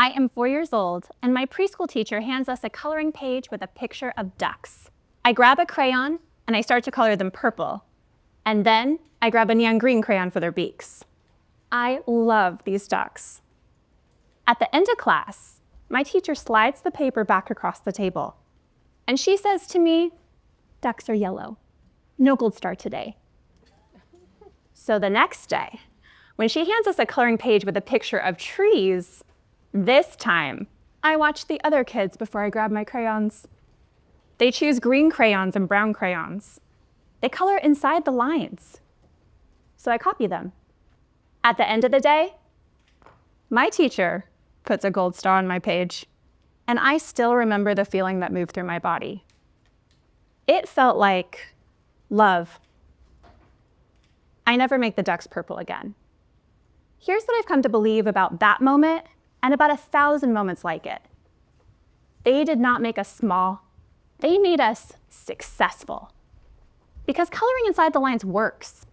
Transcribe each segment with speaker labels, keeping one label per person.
Speaker 1: I am 4 years old, and my preschool teacher hands us a coloring page with a picture of ducks. I grab a crayon, and I start to color them purple. And then I grab a neon green crayon for their beaks. I love these ducks. At the end of class, my teacher slides the paper back across the table. And she says to me, "Ducks are yellow. No gold star today." So the next day, when she hands us a coloring page with a picture of trees, this time I watch the other kids before I grab my crayons. They choose green crayons and brown crayons. They color inside the lines. So I copy them. At the end of the day, my teacher puts a gold star on my page, and I still remember the feeling that moved through my body. It felt like love. I never make the ducks purple again. Here's what I've come to believe about that moment and about 1,000 moments like it. They did not make us small. They made us successful. Because coloring inside the lines works.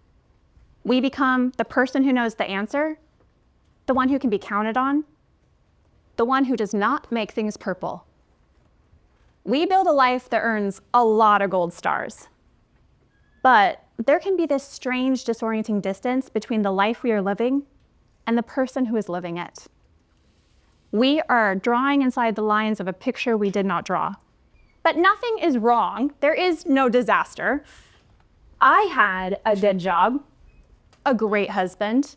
Speaker 1: We become the person who knows the answer, the one who can be counted on, the one who does not make things purple. We build a life that earns a lot of gold stars. But there can be this strange, disorienting distance between the life we are living and the person who is living it. We are drawing inside the lines of a picture we did not draw. But nothing is wrong. There is no disaster. I had a good job, a great husband,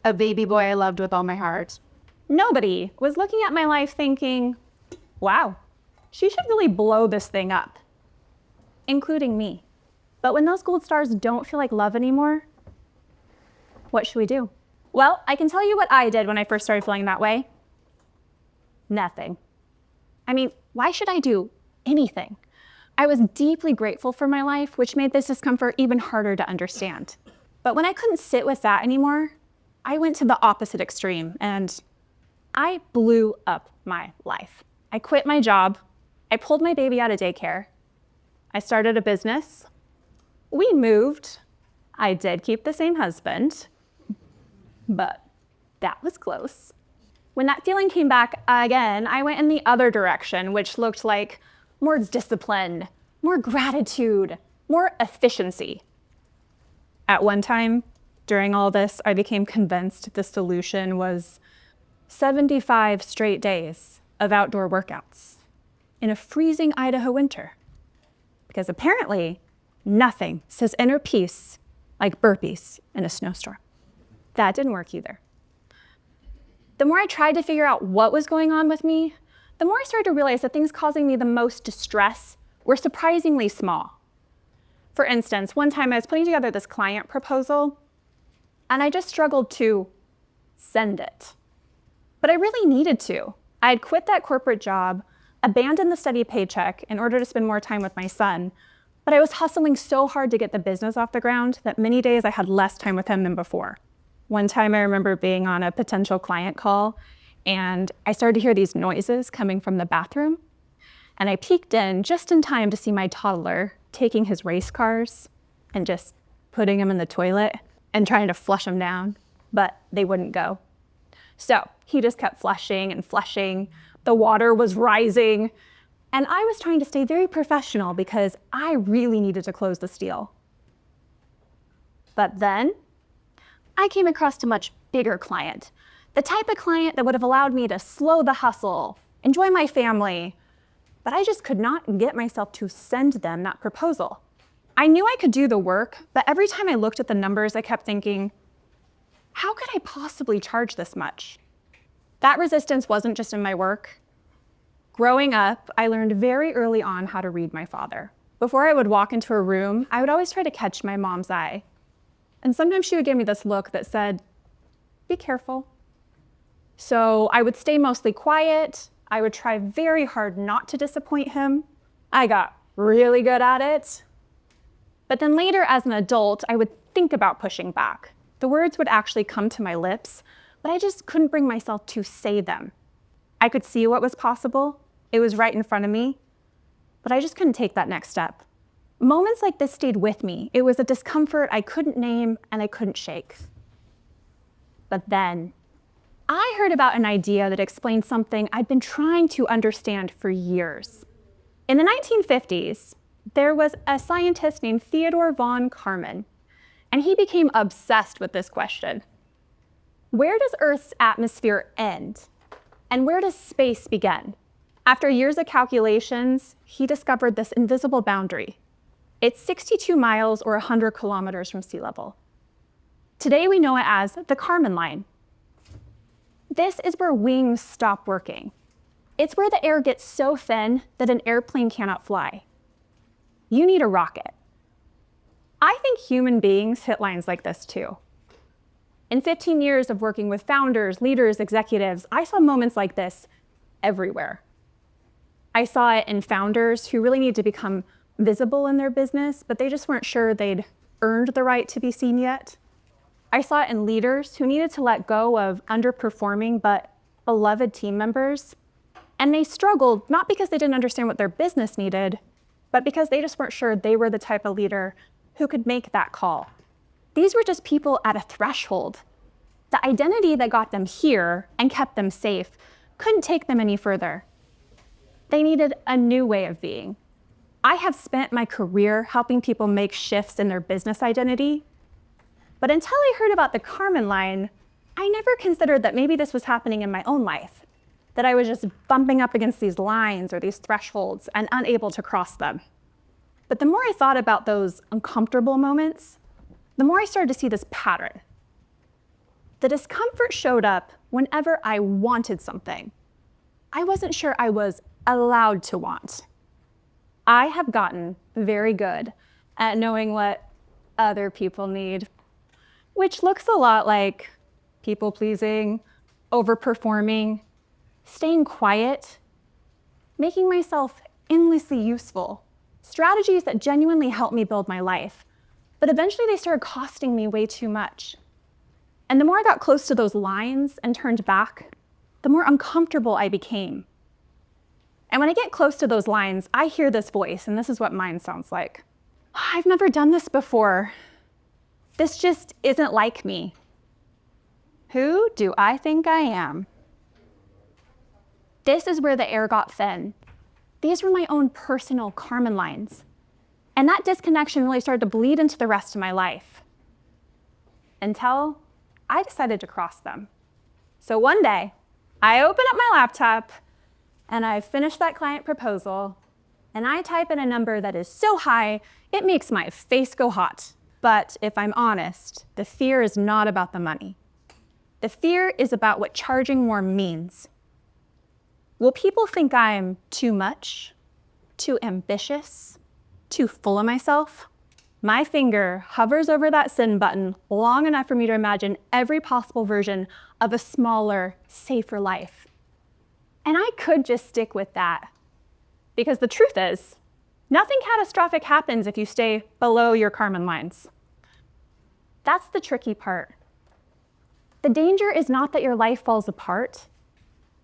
Speaker 1: a baby boy I loved with all my heart. Nobody was looking at my life thinking, wow, she should really blow this thing up, including me. But when those gold stars don't feel like love anymore, what should we do? Well, I can tell you what I did when I first started feeling that way. Nothing. I mean, why should I do anything? I was deeply grateful for my life, which made this discomfort even harder to understand. But when I couldn't sit with that anymore, I went to the opposite extreme and I blew up my life. I quit my job. I pulled my baby out of daycare. I started a business. We moved. I did keep the same husband, but that was close. When that feeling came back again, I went in the other direction, which looked like more discipline, more gratitude, more efficiency. At one time, during all this, I became convinced the solution was 75 straight days of outdoor workouts in a freezing Idaho winter. Because apparently, nothing says inner peace like burpees in a snowstorm. That didn't work either. The more I tried to figure out what was going on with me, the more I started to realize that things causing me the most distress were surprisingly small. For instance, one time I was putting together this client proposal, and I just struggled to send it. But I really needed to. I had quit that corporate job, abandoned the steady paycheck in order to spend more time with my son, but I was hustling so hard to get the business off the ground that many days I had less time with him than before. One time I remember being on a potential client call, and I started to hear these noises coming from the bathroom, and I peeked in just in time to see my toddler taking his race cars and just putting them in the toilet and trying to flush them down, but they wouldn't go. So he just kept flushing and flushing. The water was rising, and I was trying to stay very professional because I really needed to close the deal. But then I came across a much bigger client, the type of client that would have allowed me to slow the hustle, enjoy my family, but I just could not get myself to send them that proposal. I knew I could do the work, but every time I looked at the numbers, I kept thinking, how could I possibly charge this much? That resistance wasn't just in my work. Growing up, I learned very early on how to read my father. Before I would walk into a room, I would always try to catch my mom's eye. And sometimes she would give me this look that said, be careful. So I would stay mostly quiet. I would try very hard not to disappoint him. I got really good at it. But then later as an adult, I would think about pushing back. The words would actually come to my lips, but I just couldn't bring myself to say them. I could see what was possible. It was right in front of me, but I just couldn't take that next step. Moments like this stayed with me. It was a discomfort I couldn't name and I couldn't shake. But then I heard about an idea that explained something I'd been trying to understand for years. In the 1950s, there was a scientist named Theodor von Kármán, and he became obsessed with this question. Where does Earth's atmosphere end? And where does space begin? After years of calculations, he discovered this invisible boundary. It's 62 miles or 100 kilometers from sea level. Today we know it as the Kármán line. This is where wings stop working. It's where the air gets so thin that an airplane cannot fly. You need a rocket. I think human beings hit lines like this too. In 15 years of working with founders, leaders, executives, I saw moments like this everywhere. I saw it in founders who really need to become visible in their business, but they just weren't sure they'd earned the right to be seen yet. I saw it in leaders who needed to let go of underperforming but beloved team members. And they struggled not because they didn't understand what their business needed, but because they just weren't sure they were the type of leader who could make that call. These were just people at a threshold. The identity that got them here and kept them safe couldn't take them any further. They needed a new way of being. I have spent my career helping people make shifts in their business identity, but until I heard about the Kármán line, I never considered that maybe this was happening in my own life, that I was just bumping up against these lines or these thresholds and unable to cross them. But the more I thought about those uncomfortable moments, the more I started to see this pattern. The discomfort showed up whenever I wanted something I wasn't sure I was allowed to want. I have gotten very good at knowing what other people need, which looks a lot like people-pleasing, overperforming, staying quiet, making myself endlessly useful, strategies that genuinely help me build my life. But eventually they started costing me way too much. And the more I got close to those lines and turned back, the more uncomfortable I became. And when I get close to those lines, I hear this voice, and this is what mine sounds like. I've never done this before. This just isn't like me. Who do I think I am? This is where the air got thin. These were my own personal Kármán lines. And that disconnection really started to bleed into the rest of my life until I decided to cross them. So one day, I open up my laptop and I finish that client proposal and I type in a number that is so high, it makes my face go hot. But if I'm honest, the fear is not about the money. The fear is about what charging more means. Will people think I'm too much, too ambitious, too full of myself? My finger hovers over that send button long enough for me to imagine every possible version of a smaller, safer life. And I could just stick with that. Because the truth is, nothing catastrophic happens if you stay below your Kármán lines. That's the tricky part. The danger is not that your life falls apart.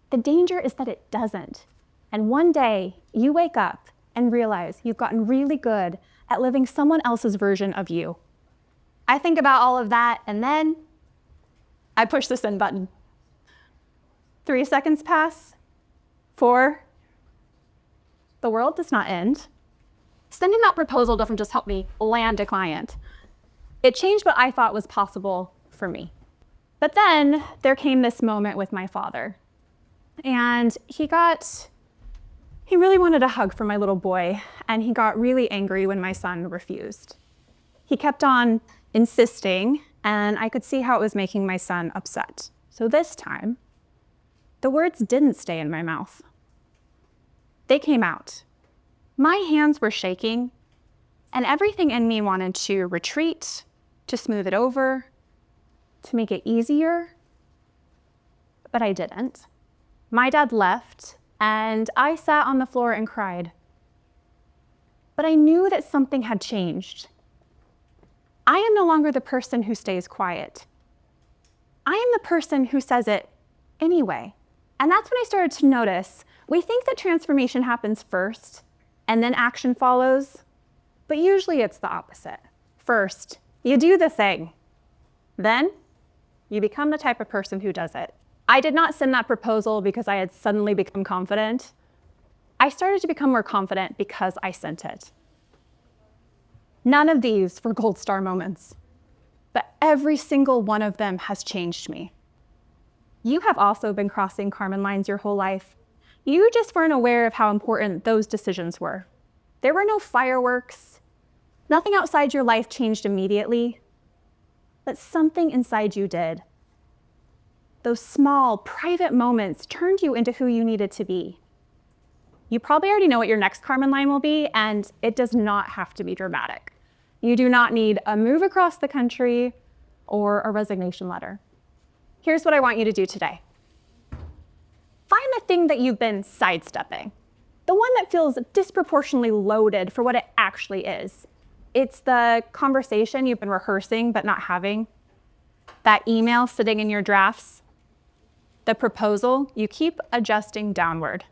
Speaker 1: The danger is that it doesn't. And one day, you wake up and realize you've gotten really good at living someone else's version of you. I think about all of that, and then I push the send button. 3 seconds pass. 4. The world does not end. Sending that proposal doesn't just help me land a client. It changed what I thought was possible for me. But then there came this moment with my father. And he really wanted a hug from my little boy, and he got really angry when my son refused. He kept on insisting, and I could see how it was making my son upset. So this time, the words didn't stay in my mouth. They came out. My hands were shaking, and everything in me wanted to retreat, to smooth it over, to make it easier, but I didn't. My dad left, and I sat on the floor and cried. But I knew that something had changed. I am no longer the person who stays quiet. I am the person who says it anyway. And that's when I started to notice, we think that transformation happens first, and then action follows, but usually it's the opposite. First, you do the thing. Then, you become the type of person who does it. I did not send that proposal because I had suddenly become confident. I started to become more confident because I sent it. None of these were gold star moments, but every single one of them has changed me. You have also been crossing Kármán lines your whole life. You just weren't aware of how important those decisions were. There were no fireworks. Nothing outside your life changed immediately, but something inside you did. Those small, private moments turned you into who you needed to be. You probably already know what your next Kármán line will be, and it does not have to be dramatic. You do not need a move across the country or a resignation letter. Here's what I want you to do today. Find the thing that you've been sidestepping, the one that feels disproportionately loaded for what it actually is. It's the conversation you've been rehearsing but not having, that email sitting in your drafts, the proposal you keep adjusting downward,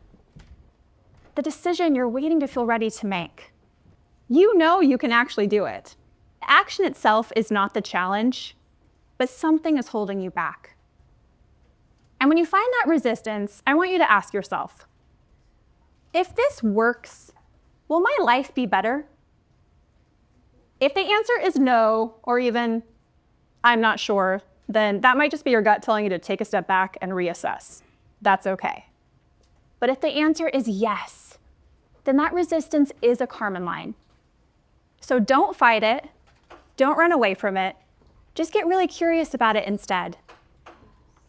Speaker 1: the decision you're waiting to feel ready to make. You know you can actually do it. Action itself is not the challenge, but something is holding you back. And when you find that resistance, I want you to ask yourself, if this works, will my life be better? If the answer is no, or even I'm not sure, then that might just be your gut telling you to take a step back and reassess. That's okay. But if the answer is yes, then that resistance is a Kármán line. So don't fight it, don't run away from it, just get really curious about it instead.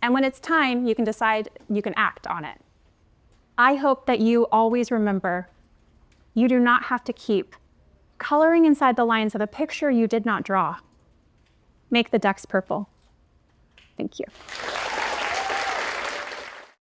Speaker 1: And when it's time, you can decide you can act on it. I hope that you always remember you do not have to keep coloring inside the lines of a picture you did not draw. Make the ducks purple. Thank you.